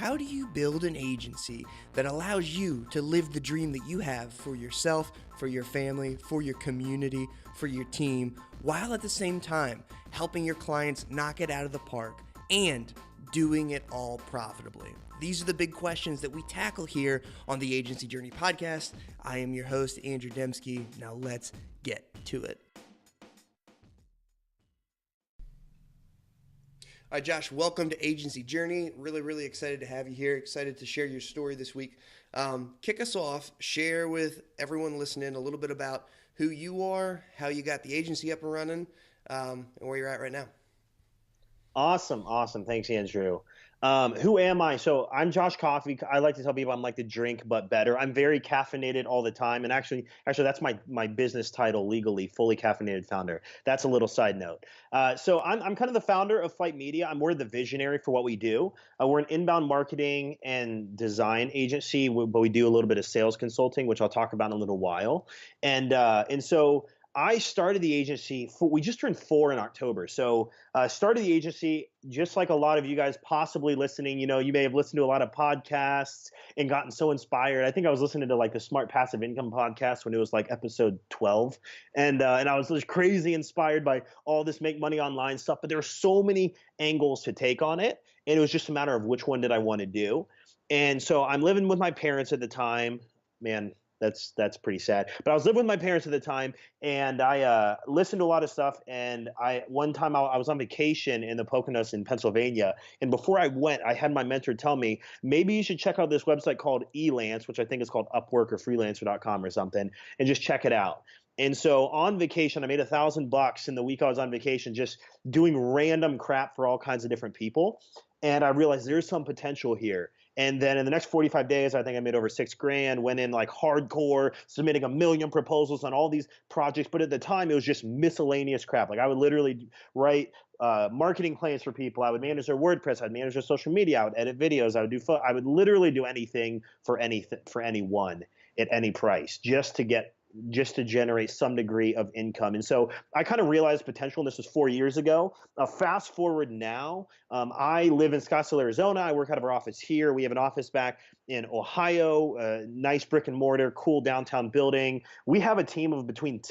how do you build an agency that allows you to live the dream that you have for yourself, for your family, for your community, for your team, while at the same time helping your clients knock it out of the park and doing it all profitably? These are the big questions that we tackle here on the Agency Journey podcast. I am your host, Andrew Dembski. Now let's get to it. All right, Josh, welcome to Agency Journey. Really excited to have you here. Excited to share your story this week. Kick us off. Share with everyone listening a little bit about who you are, how you got the agency up and running, and where you're at right now. Awesome. Thanks, Andrew. Who am I? So I'm Josh Coffy. I like to tell people I'm like the drink, but better. I'm very caffeinated all the time. And actually that's my business title legally, fully caffeinated founder. That's a little side note. So I'm kind of the founder of Fight Media. We're the visionary for what we do. We're an inbound marketing and design agency, but we do a little bit of sales consulting, which I'll talk about in a little while. And so I started the agency. We just turned 4 in October. So started the agency just like a lot of you guys possibly listening. You know, you may have listened to a lot of podcasts and gotten so inspired. I think I was listening to like the Smart Passive Income podcast when it was like episode 12. And I was just crazy inspired by all this make money online stuff. But there were so many angles to take on it. And it was just a matter of which one did I want to do. And so I'm living with my parents at the time. Man, that's pretty sad. But I was living with my parents at the time, and I listened to a lot of stuff. And one time I was on vacation in the Poconos in Pennsylvania, and before I went, I had my mentor tell me, maybe you should check out this website called Elance, which I think is called Upwork or Freelancer.com or something, and just check it out. And so on vacation, I made $1,000 in the week I was on vacation, just doing random crap for all kinds of different people. And I realized there's some potential here. And then in the next 45 days, I think I made over $6,000, went in like hardcore, submitting 1 million proposals on all these projects. But at the time, it was just miscellaneous crap. Like I would literally write marketing plans for people. I would manage their WordPress. I'd manage their social media. I would edit videos. I would literally do anything for anyone at any price just to generate some degree of income. And so I kind of realized potential. This was 4 years ago. Fast forward now, I live in Scottsdale, Arizona. I work out of our office here. We have an office back in Ohio, nice brick and mortar, cool downtown building. We have a team of between,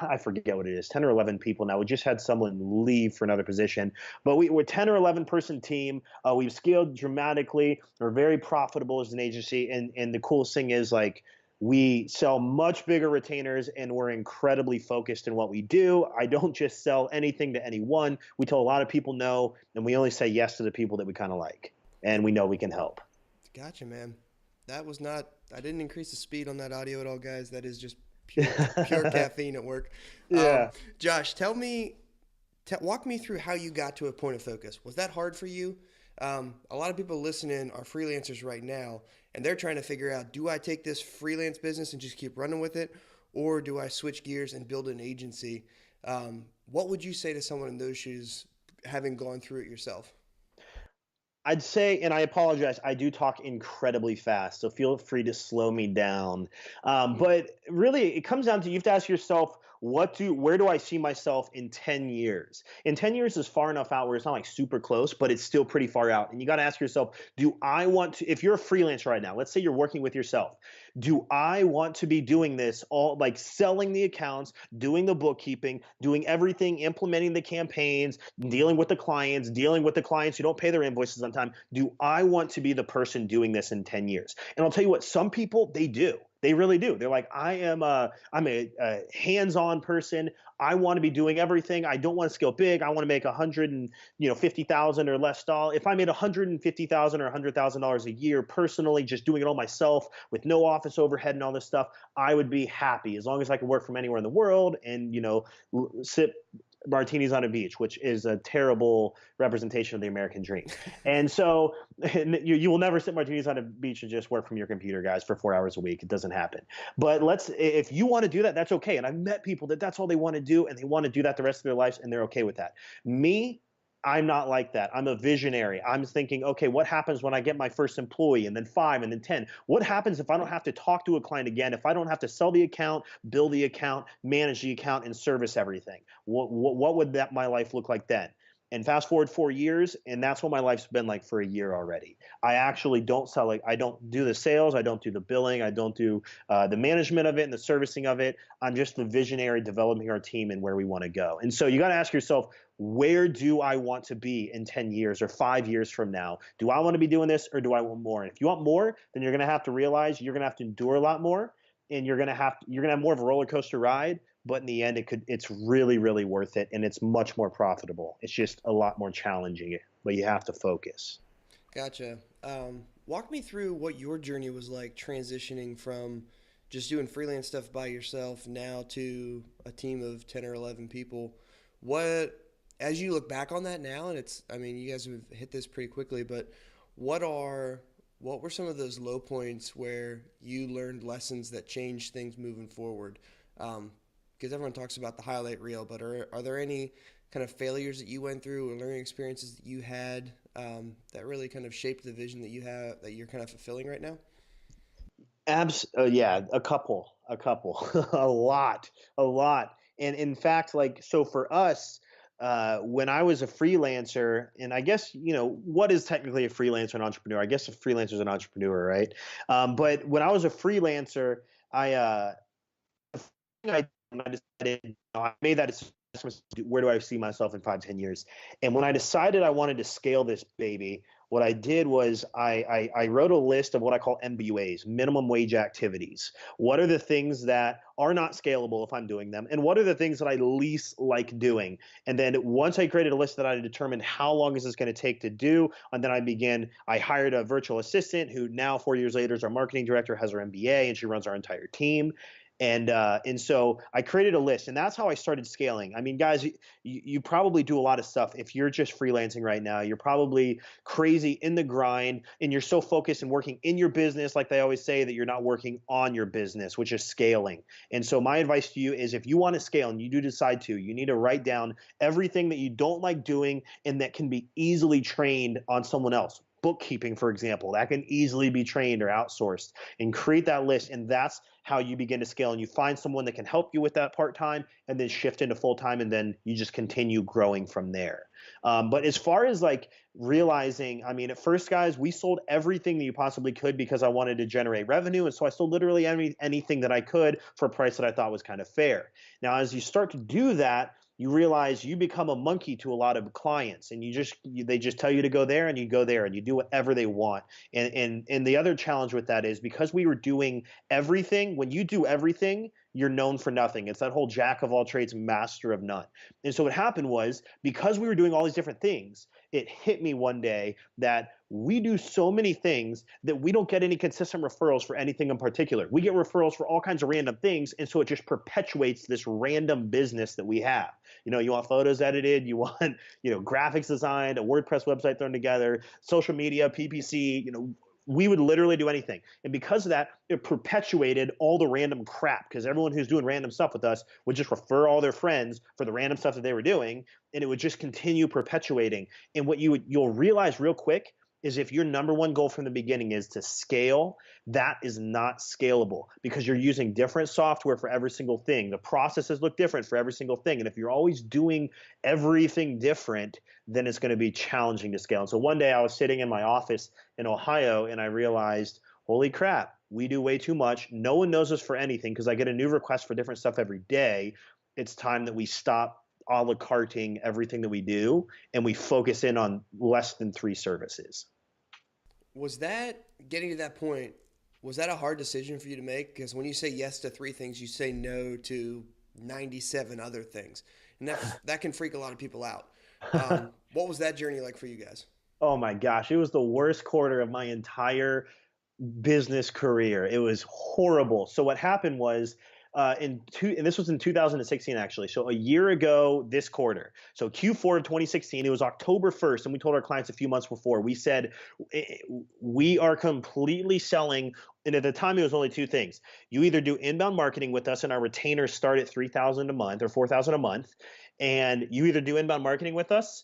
I forget what it is, 10 or 11 people now. We just had someone leave for another position, but we're a 10 or 11 person team. We've scaled dramatically. We're very profitable as an agency. And the coolest thing is like, we sell much bigger retainers, and we're incredibly focused in what we do. I don't just sell anything to anyone. We tell a lot of people no, and we only say yes to the people that we kind of like, and we know we can help. Gotcha, man. That was not – I didn't increase the speed on that audio at all, guys. That is just pure caffeine at work. Yeah. Josh, walk me through how you got to a point of focus. Was that hard for you? A lot of people listening are freelancers right now, and they're trying to figure out, do I take this freelance business and just keep running with it, or do I switch gears and build an agency? What would you say to someone in those shoes, having gone through it yourself? I'd say, and I apologize, I do talk incredibly fast, so feel free to slow me down. But really, it comes down to, you have to ask yourself, where do I see myself in 10 years? In 10 years is far enough out where it's not like super close, but it's still pretty far out. And you got to ask yourself, do I want to, if you're a freelancer right now, let's say you're working with yourself, do I want to be doing this all, like selling the accounts, doing the bookkeeping, doing everything, implementing the campaigns, dealing with the clients who don't pay their invoices on time? Do I want to be the person doing this in 10 years? And I'll tell you what, some people, they do. They really do. They're like, I'm a hands-on person. I want to be doing everything. I don't want to scale big. I want to make $150,000 or less dollars. If I made $150,000 or $100,000 a year personally, just doing it all myself with no office overhead and all this stuff, I would be happy as long as I could work from anywhere in the world and sip martinis on a beach, which is a terrible representation of the American dream. And so you will never sip martinis on a beach and just work from your computer, guys, for 4 hours a week. It doesn't happen. But if you want to do that, that's okay. And I've met people that's all they want to do, and they want to do that the rest of their lives, and they're okay with that. Me, I'm not like that. I'm a visionary. I'm thinking, okay, what happens when I get my first employee and then 5 and then 10? What happens if I don't have to talk to a client again, if I don't have to sell the account, build the account, manage the account, and service everything? What would my life look like then? And fast forward 4 years, and that's what my life's been like for a year already. I actually don't sell it. I don't do the sales. I don't do the billing. I don't do the management of it and the servicing of it. I'm just the visionary developing our team and where we want to go. And so you got to ask yourself, where do I want to be in 10 years or 5 years from now? Do I want to be doing this, or do I want more? And if you want more, then you're going to have to realize you're going to have to endure a lot more, and you're going to have more of a roller coaster ride. But in the end, it's really, really worth it, and it's much more profitable. It's just a lot more challenging, but you have to focus. Gotcha. Walk me through what your journey was like transitioning from just doing freelance stuff by yourself now to a team of 10 or 11 people. What, as you look back on that now, and I mean, you guys have hit this pretty quickly, but what were some of those low points where you learned lessons that changed things moving forward? Because everyone talks about the highlight reel, but are there any kind of failures that you went through or learning experiences that you had that really kind of shaped the vision that you have, that you're kind of fulfilling right now? Yeah, a couple, a lot. And in fact, like, so for us, when I was a freelancer, and I guess, what is technically a freelancer and entrepreneur? I guess a freelancer is an entrepreneur, right? But when I was a freelancer, I decided, I made that decision, where do I see myself in 5, 10 years? And when I decided I wanted to scale this baby, what I did was I wrote a list of what I call MWAs, minimum wage activities. What are the things that are not scalable if I'm doing them? And what are the things that I least like doing? And then once I created a list that I determined how long is this going to take to do, and then I hired a virtual assistant who now 4 years later is our marketing director, has her MBA, and she runs our entire team. And so I created a list, and that's how I started scaling. I mean, guys, you probably do a lot of stuff. If you're just freelancing right now, you're probably crazy in the grind, and you're so focused and working in your business, like they always say, that you're not working on your business, which is scaling. And so my advice to you is, if you want to scale and you do decide to, you need to write down everything that you don't like doing and that can be easily trained on someone else. Bookkeeping, for example, that can easily be trained or outsourced, and create that list. And that's how you begin to scale. And you find someone that can help you with that part-time, and then shift into full-time. And then you just continue growing from there. But as far as like realizing, I mean, at first, guys, we sold everything that you possibly could because I wanted to generate revenue. And so I sold literally anything that I could for a price that I thought was kind of fair. Now, as you start to do that, you realize you become a monkey to a lot of clients, and they just tell you to go there, and you go there, and you do whatever they want. And the other challenge with that is, because we were doing everything, when you do everything, you're known for nothing. It's that whole jack of all trades, master of none. And so what happened was, because we were doing all these different things, it hit me one day that we do so many things that we don't get any consistent referrals for anything in particular. We get referrals for all kinds of random things, and so it just perpetuates this random business that we have. You want photos edited, you want, graphics designed, a WordPress website thrown together, social media, PPC, we would literally do anything. And because of that, it perpetuated all the random crap, because everyone who's doing random stuff with us would just refer all their friends for the random stuff that they were doing, and it would just continue perpetuating. And what you'll realize real quick is, if your number one goal from the beginning is to scale, that is not scalable, because you're using different software for every single thing. The processes look different for every single thing. And if you're always doing everything different, then it's going to be challenging to scale. And so one day I was sitting in my office in Ohio, and I realized, holy crap, we do way too much. No one knows us for anything, because I get a new request for different stuff every day. It's time that we stop a la carting everything that we do, and we focus in on less than 3 services. Was that, getting to that point, was that a hard decision for you to make? Because when you say yes to 3 things, you say no to 97 other things. And that can freak a lot of people out. What was that journey like for you guys? Oh my gosh, it was the worst quarter of my entire business career. It was horrible. So what happened was, and this was in 2016, actually. So a year ago this quarter. So Q4 of 2016, it was October 1st, and we told our clients a few months before. We said, we are completely selling. And at the time, it was only 2 things. You either do inbound marketing with us, and our retainers start at $3,000 a month or $4,000 a month. And you either do inbound marketing with us,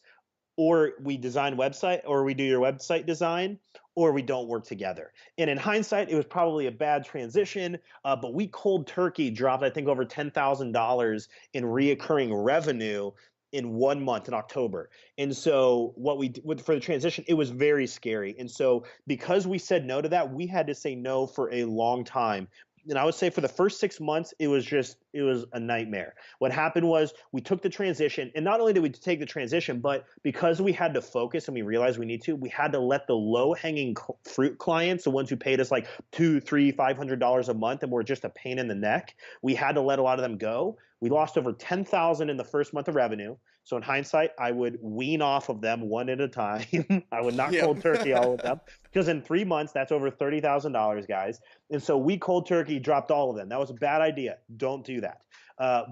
or we design website, or we do your website design, or we don't work together. And in hindsight, it was probably a bad transition, but we cold turkey dropped, I think, over $10,000 in reoccurring revenue in 1 month in October. And so what we did for the transition, it was very scary. And so because we said no to that, we had to say no for a long time. And I would say for the first 6 months, it was a nightmare. What happened was we took the transition, and not only did we take the transition, but because we had to focus and we realized we had to let the low hanging fruit clients, the ones who paid us like two, three, $500 a month and were just a pain in the neck, we had to let a lot of them go. We lost over 10,000 in the first month of revenue. So in hindsight, I would wean off of them one at a time. I would not cold turkey all of them, because in 3 months, that's over $30,000, guys. And so we cold turkey dropped all of them. That was a bad idea. Don't do that.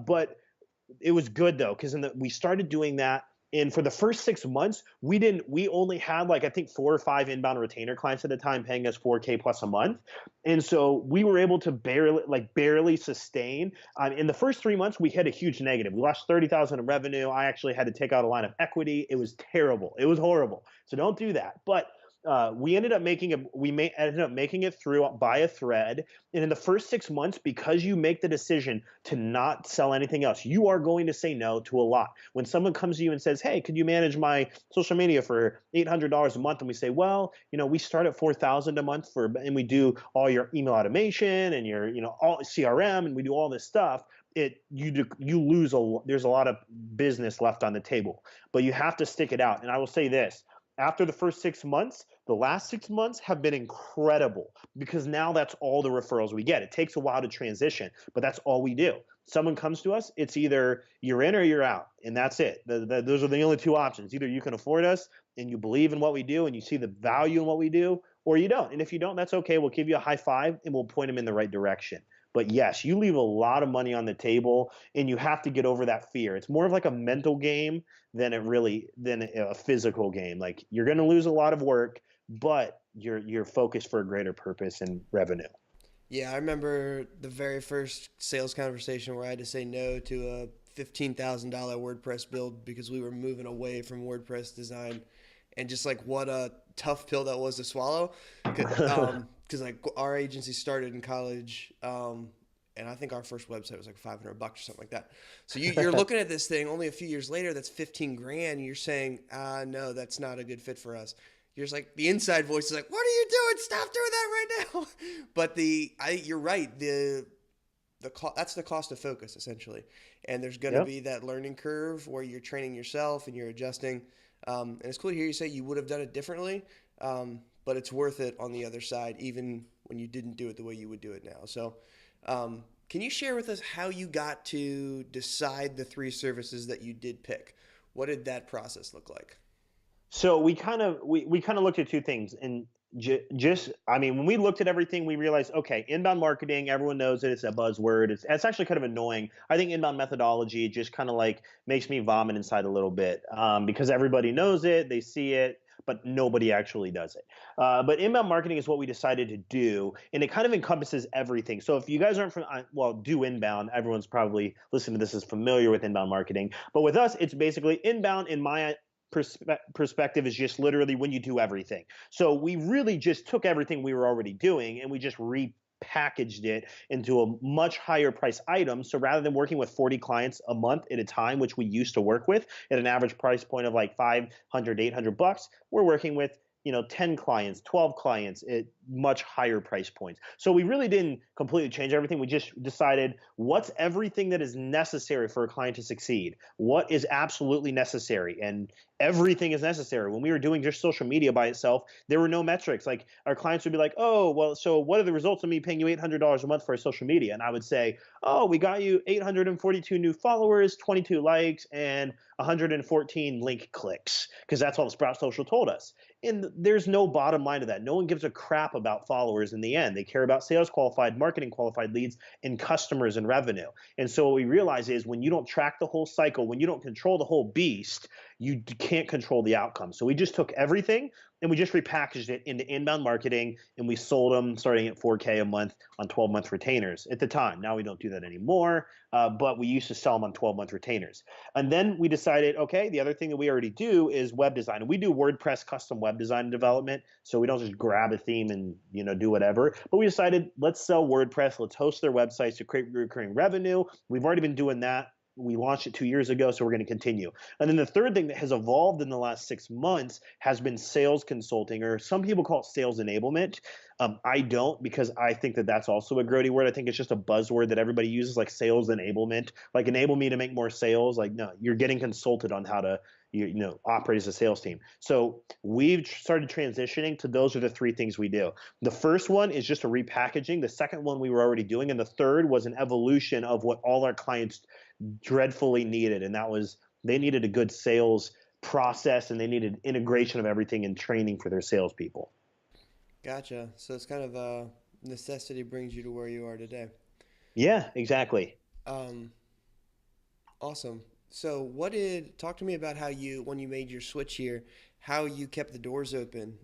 But it was good though, because we started doing that. And for the first 6 months, we only had like, I think 4 or 5 inbound retainer clients at the time paying us $4K plus a month. And so we were able to barely sustain. In the first 3 months, we hit a huge negative. We lost 30,000 in revenue. I actually had to take out a line of equity. It was terrible. It was horrible. So don't do that. But we ended up making it through by a thread. And in the first 6 months, because you make the decision to not sell anything else, you are going to say no to a lot. When someone comes to you and says, hey, could you manage my social media for $800 a month? And we say, well, we start at $4,000 a month and we do all your email automation and your, all CRM, and we do all this stuff. There's a lot of business left on the table, but you have to stick it out. And I will say this. After the first 6 months, the last 6 months have been incredible, because now that's all the referrals we get. It takes a while to transition, but that's all we do. Someone comes to us, it's either you're in or you're out, and that's it. Those are the only 2 options. Either you can afford us and you believe in what we do and you see the value in what we do, or you don't. And if you don't, that's okay. We'll give you a high five and we'll point them in the right direction. But yes, you leave a lot of money on the table, and you have to get over that fear. It's more of like a mental game than a physical game. Like, you're going to lose a lot of work, but you're focused for a greater purpose and revenue. Yeah, I remember the very first sales conversation where I had to say no to a $15,000 WordPress build because we were moving away from WordPress design, and just like what a tough pill that was to swallow. Because like our agency started in college, and I think our first website was like $500 or something like that. So you're looking at this thing only a few years later, that's 15 grand. And you're saying, no, that's not a good fit for us. You're just like, the inside voice is like, what are you doing? Stop doing that right now. But you're right. That's the cost of focus, essentially. And there's going to be that learning curve where you're training yourself and you're adjusting. And it's cool to hear you say you would have done it differently. But it's worth it on the other side, even when you didn't do it the way you would do it now. So can you share with us how you got to decide the 3 services that you did pick? What did that process look like? So we kind of looked at 2 things, and when we looked at everything, we realized, okay, inbound marketing, everyone knows it. It's a buzzword. It's actually kind of annoying. I think inbound methodology just kind of like makes me vomit inside a little bit, because everybody knows it, they see it, but nobody actually does it. But inbound marketing is what we decided to do, and it kind of encompasses everything. So if you guys aren't do inbound, everyone's probably listening to this is familiar with inbound marketing. But with us, it's basically inbound, in my perspective, is just literally when you do everything. So we really just took everything we were already doing and we just repackaged it into a much higher price item. So rather than working with 40 clients a month at a time, which we used to work with at an average price point of like $500, $800, we're working with 10 clients, 12 clients at much higher price points. So we really didn't completely change everything. We just decided what's everything that is necessary for a client to succeed. What is absolutely necessary? And everything is necessary. When we were doing just social media by itself, there were no metrics. Like, our clients would be like, oh, well, so what are the results of me paying you $800 a month for social media? And I would say, oh, we got you 842 new followers, 22 likes, and 114 link clicks, because that's all the Sprout Social told us. And there's no bottom line to that. No one gives a crap about followers in the end. They care about sales qualified, marketing qualified leads, and customers and revenue. And so what we realize is, when you don't track the whole cycle, when you don't control the whole beast, you can't control the outcome. So we just took everything and we just repackaged it into inbound marketing, and we sold them starting at $4K a month on 12-month retainers at the time. Now we don't do that anymore, but we used to sell them on 12-month retainers. And then we decided, okay, the other thing that we already do is web design. And we do WordPress custom web design and development, so we don't just grab a theme and do whatever. But we decided, let's sell WordPress, let's host their websites to create recurring revenue. We've already been doing that We launched it 2 years ago, so we're going to continue. And then the third thing that has evolved in the last 6 months has been sales consulting, or some people call it sales enablement. I don't, because I think that that's also a grody word. I think it's just a buzzword that everybody uses, like sales enablement, like enable me to make more sales. Like, no, you're getting consulted on how to operate as a sales team. So we've started transitioning to those are the three things we do. The first one is just a repackaging. The second one we were already doing, and the third was an evolution of what all our clients dreadfully needed, and that was they needed a good sales process, and they needed integration of everything and training for their salespeople. Gotcha. So it's kind of necessity brings you to where you are today. Yeah, exactly. Um, awesome. So talk to me about how when you made your switch here, how you kept the doors open.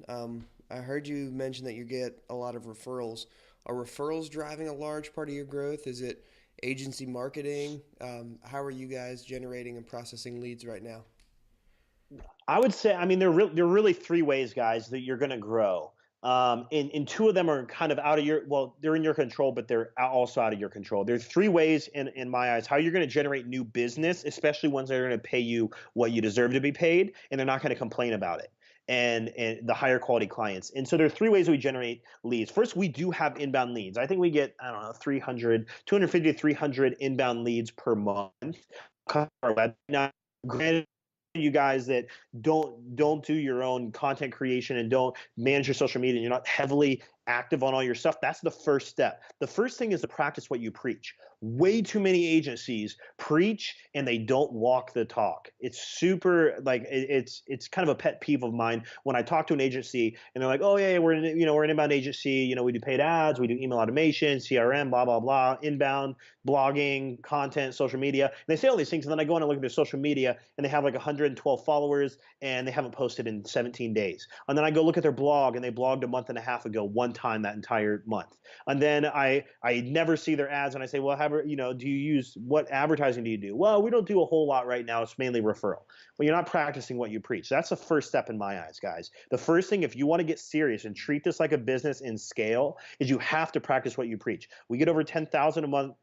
I heard you mention that you get a lot of referrals. Are referrals driving a large part of your growth? Is it agency marketing? How are you guys generating and processing leads right now? I would say, I mean, there are really three ways, guys, that you're going to grow. And two of them are kind of out of they're in your control, but they're also out of your control. There's three ways in my eyes how you're going to generate new business, especially ones that are going to pay you what you deserve to be paid, and they're not going to complain about it. And the higher quality clients. And so there are three ways we generate leads. First, we do have inbound leads. I think we get, I don't know, 250 to 300 inbound leads per month. Our website. Now, granted, you guys that don't do your own content creation and don't manage your social media and you're not heavily active on all your stuff, that's the first step. The first thing is to practice what you preach. Way too many agencies preach and they don't walk the talk. It's super it's kind of a pet peeve of mine when I talk to an agency and they're like, oh yeah, we're an inbound agency, we do paid ads, we do email automation, CRM, blah blah blah, inbound blogging, content, social media. And they say all these things, and then I go on and look at their social media and they have like 112 followers and they haven't posted in 17 days. And then I go look at their blog and they blogged a month and a half ago, one time that entire month. And then I never see their ads and I say, well, what advertising do you do? Well, we don't do a whole lot right now. It's mainly referral. Well, you're not practicing what you preach. So that's the first step in my eyes, guys. The first thing, if you want to get serious and treat this like a business in scale, is you have to practice what you preach. We get over 10,000 a month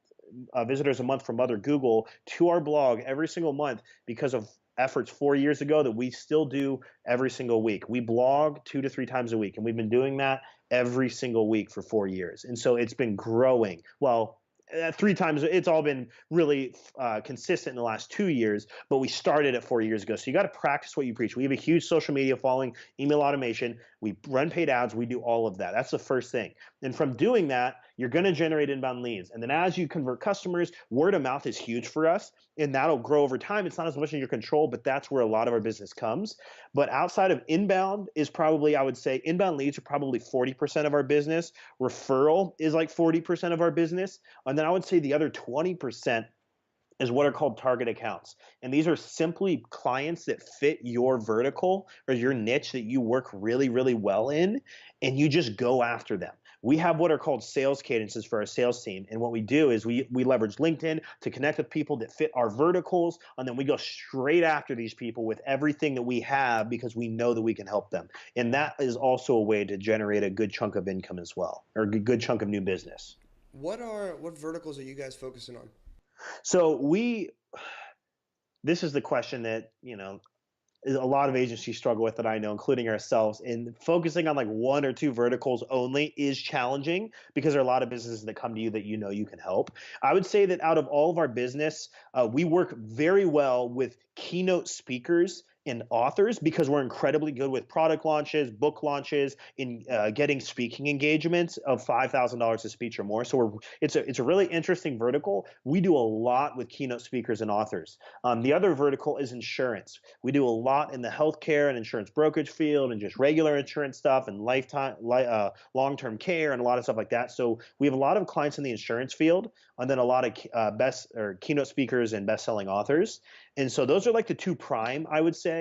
visitors a month from Mother Google to our blog every single month because of efforts 4 years ago that we still do every single week. We blog 2 to 3 times a week, and we've been doing that every single week for 4 years. And so it's been growing. Well, 3 times, it's all been really consistent in the last 2 years, but we started it 4 years ago. So you got to practice what you preach. We have a huge social media following, email automation. We run paid ads. We do all of that. That's the first thing. And from doing that, you're going to generate inbound leads. And then as you convert customers, word of mouth is huge for us, and that'll grow over time. It's not as much in your control, but that's where a lot of our business comes. But outside of inbound is probably, I would say, inbound leads are probably 40% of our business. Referral is like 40% of our business. And then I would say the other 20% is what are called target accounts. And these are simply clients that fit your vertical or your niche that you work really, really well in, and you just go after them. We have what are called sales cadences for our sales team. And what we do is we leverage LinkedIn to connect with people that fit our verticals. And then we go straight after these people with everything that we have because we know that we can help them. And that is also a way to generate a good chunk of income as well, or a good chunk of new business. What verticals are you guys focusing on? So this is the question that, a lot of agencies struggle with that I know, including ourselves. And focusing on like one or two verticals only is challenging because there are a lot of businesses that come to you that you can help. I would say that out of all of our business, we work very well with keynote speakers and authors because we're incredibly good with product launches, book launches, in getting speaking engagements of $5,000 a speech or more. So it's a really interesting vertical. We do a lot with keynote speakers and authors. The other vertical is insurance. We do a lot in the healthcare and insurance brokerage field and just regular insurance stuff and long-term care and a lot of stuff like that. So we have a lot of clients in the insurance field, and then a lot of keynote speakers and best-selling authors. And so those are like the two prime, I would say.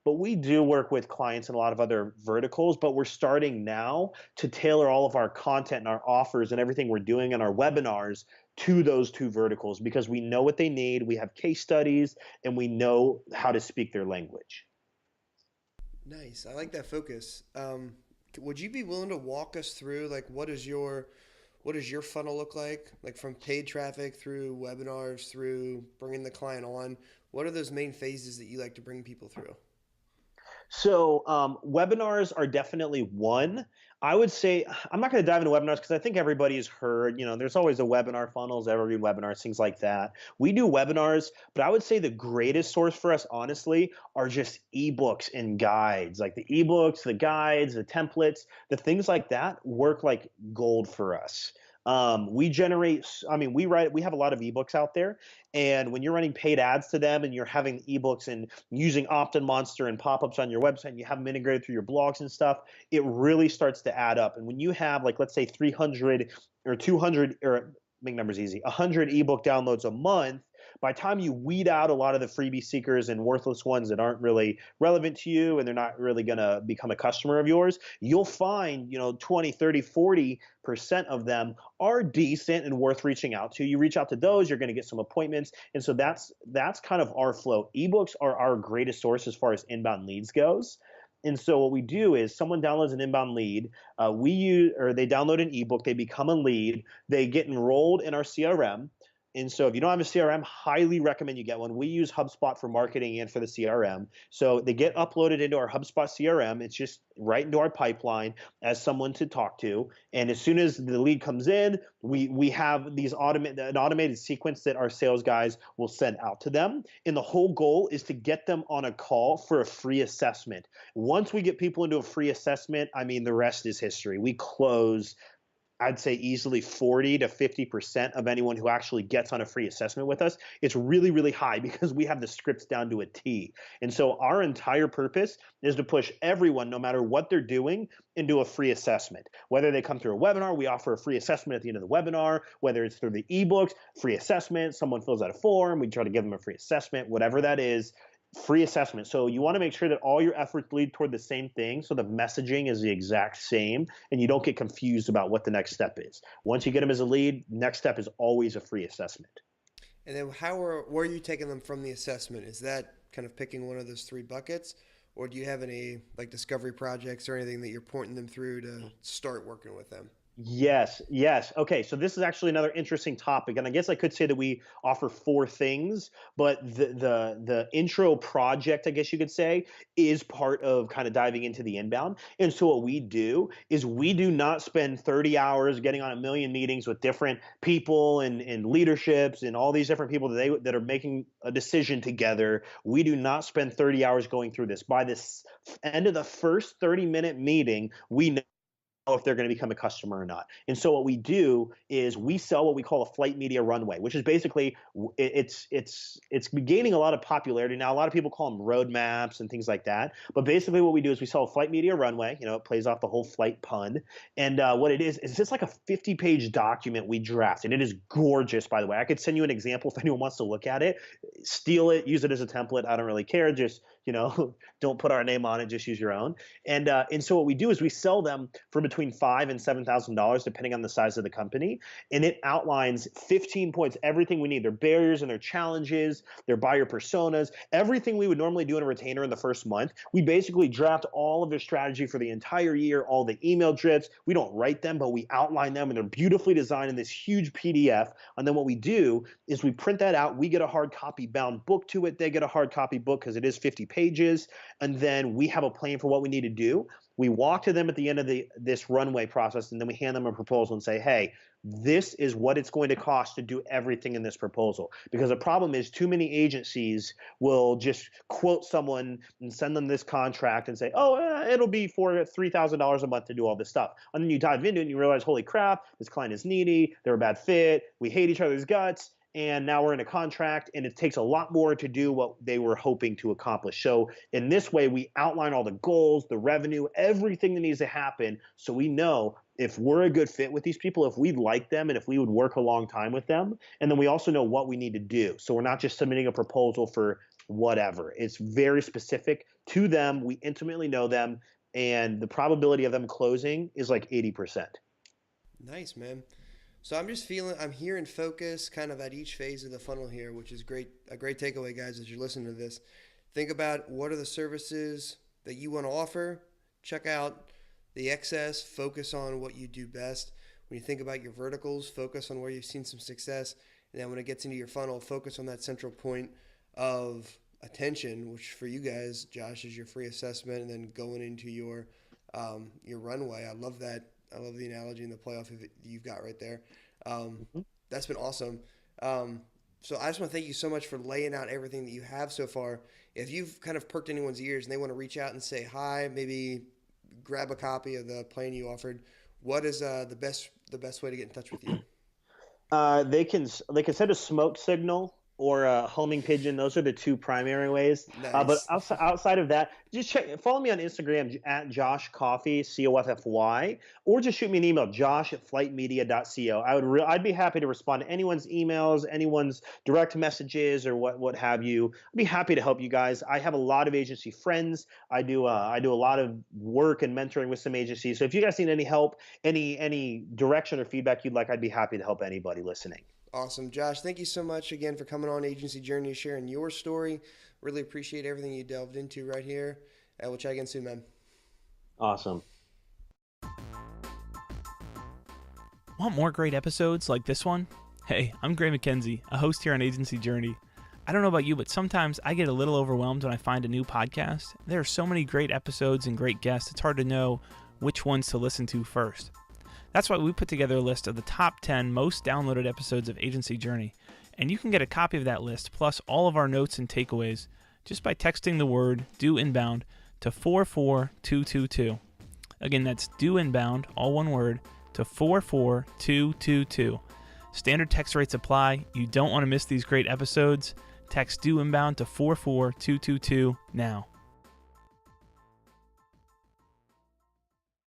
But we do work with clients in a lot of other verticals, but we're starting now to tailor all of our content and our offers and everything we're doing in our webinars to those two verticals because we know what they need. We have case studies and we know how to speak their language. Nice. I like that focus. Would you be willing to walk us through like what what does your funnel look like? Like from paid traffic through webinars, through bringing the client on, what are those main phases that you like to bring people through? So webinars are definitely one. I would say I'm not going to dive into webinars because I think everybody's heard, there's always a webinar funnels, evergreen webinars, things like that. We do webinars, but I would say the greatest source for us, honestly, are just ebooks and guides. Like the ebooks, the guides, the templates, the things like that work like gold for us. We generate, I mean, we have a lot of ebooks out there. And when you're running paid ads to them and you're having ebooks and using Opt-in Monster and pop-ups on your website and you have them integrated through your blogs and stuff, it really starts to add up. And when you have like, let's say 300 or 200, or make numbers easy, 100 ebook downloads a month, by the time you weed out a lot of the freebie seekers and worthless ones that aren't really relevant to you and they're not really going to become a customer of yours, you'll find, 20, 30, 40% of them are decent and worth reaching out to. You reach out to those, you're going to get some appointments. And so that's kind of our flow. Ebooks are our greatest source as far as inbound leads goes. And so what we do is someone downloads an inbound lead, they download an ebook, they become a lead, they get enrolled in our CRM. And so if you don't have a CRM, highly recommend you get one. We use HubSpot for marketing and for the CRM. So they get uploaded into our HubSpot CRM. It's just right into our pipeline as someone to talk to. And as soon as the lead comes in, we have an automated sequence that our sales guys will send out to them. And the whole goal is to get them on a call for a free assessment. Once we get people into a free assessment, I mean, the rest is history. We close, I'd say, easily 40 to 50% of anyone who actually gets on a free assessment with us. It's really, really high because we have the scripts down to a T. And so our entire purpose is to push everyone, no matter what they're doing, into a free assessment. Whether they come through a webinar, we offer a free assessment at the end of the webinar. Whether it's through the ebooks, free assessment, someone fills out a form, we try to give them a free assessment, whatever that is. Free assessment. So you want to make sure that all your efforts lead toward the same thing. So the messaging is the exact same and you don't get confused about what the next step is. Once you get them as a lead, next step is always a free assessment. And then where are you taking them from the assessment? Is that kind of picking one of those three buckets? Or do you have any like discovery projects or anything that you're pointing them through to start working with them? Yes. Okay, so this is actually another interesting topic, and I guess I could say that we offer four things, but the intro project, I guess you could say, is part of kind of diving into the inbound. And so what we do is we do not spend 30 hours getting on a million meetings with different people and leaderships and all these different people that are making a decision together. We do not spend 30 hours going through this. By this end of the first 30-minute meeting, we know if they're going to become a customer or not. And so what we do is we sell what we call a flight media runway, which is basically it's gaining a lot of popularity now. A lot of people call them roadmaps and things like that. But basically what we do is we sell a flight media runway. It plays off the whole flight pun. And what it is just like a 50-page document we draft. And it is gorgeous, by the way. I could send you an example if anyone wants to look at it. Steal it, use it as a template. I don't really care. Just don't put our name on it. Just use your own. And so what we do is we sell them for between $5,000 and $7,000, depending on the size of the company. And it outlines 15 points, everything we need, their barriers and their challenges, their buyer personas, everything we would normally do in a retainer in the first month. We basically draft all of their strategy for the entire year, all the email drips. We don't write them, but we outline them, and they're beautifully designed in this huge PDF. And then what we do is we print that out. We get a hard copy bound book to it. They get a hard copy book because it is 50 pages. And then we have a plan for what we need to do. We walk to them at the end of this runway process, and then we hand them a proposal and say, hey, this is what it's going to cost to do everything in this proposal. Because the problem is too many agencies will just quote someone and send them this contract and say, oh, it'll be for $3,000 a month to do all this stuff. And then you dive into it and you realize, holy crap, this client is needy, they're a bad fit, we hate each other's guts. And now we're in a contract, and it takes a lot more to do what they were hoping to accomplish. So in this way, we outline all the goals, the revenue, everything that needs to happen, so we know if we're a good fit with these people, if we like them, and if we would work a long time with them. And then we also know what we need to do. So we're not just submitting a proposal for whatever. It's very specific to them. We intimately know them, and the probability of them closing is like 80%. Nice, man. So I'm hearing focus kind of at each phase of the funnel here, which is great. A great takeaway, guys, as you're listening to this. Think about what are the services that you want to offer. Check out the excess, focus on what you do best. when you think about your verticals, focus on where you've seen some success. And then when it gets into your funnel, focus on that central point of attention, which for you guys, Josh, is your free assessment, and then going into your runway. I love that. I love the analogy and the playoff you've got right there. That's been awesome. So I just want to thank you so much for laying out everything that you have so far. If you've kind of perked anyone's ears and they want to reach out and say hi, maybe grab a copy of the plan you offered, what is the best way to get in touch with you? They can send a smoke signal or a homing pigeon. Those are the two primary ways. Nice. But outside of that, just follow me on Instagram at Josh Coffy, Coffy, or just shoot me an email, josh@flightmedia.co. I'd be happy to respond to anyone's emails, anyone's direct messages, or what have you. I'd be happy to help you guys. I have a lot of agency friends. I do a lot of work and mentoring with some agencies. So if you guys need any help, any direction or feedback you'd like, I'd be happy to help anybody listening. Awesome. Josh, thank you so much again for coming on Agency Journey, sharing your story. Really appreciate everything you delved into right here. And we'll chat again soon, man. Awesome. Want more great episodes like this one? Hey, I'm Gray McKenzie, a host here on Agency Journey. I don't know about you, but sometimes I get a little overwhelmed when I find a new podcast. There are so many great episodes and great guests, it's hard to know which ones to listen to first. That's why we put together a list of the top 10 most downloaded episodes of Agency Journey, and you can get a copy of that list plus all of our notes and takeaways just by texting the word "do inbound" to 44222. Again, that's "do inbound," all one word, to 44222. Standard text rates apply. You don't want to miss these great episodes. Text "do inbound" to 44222 now.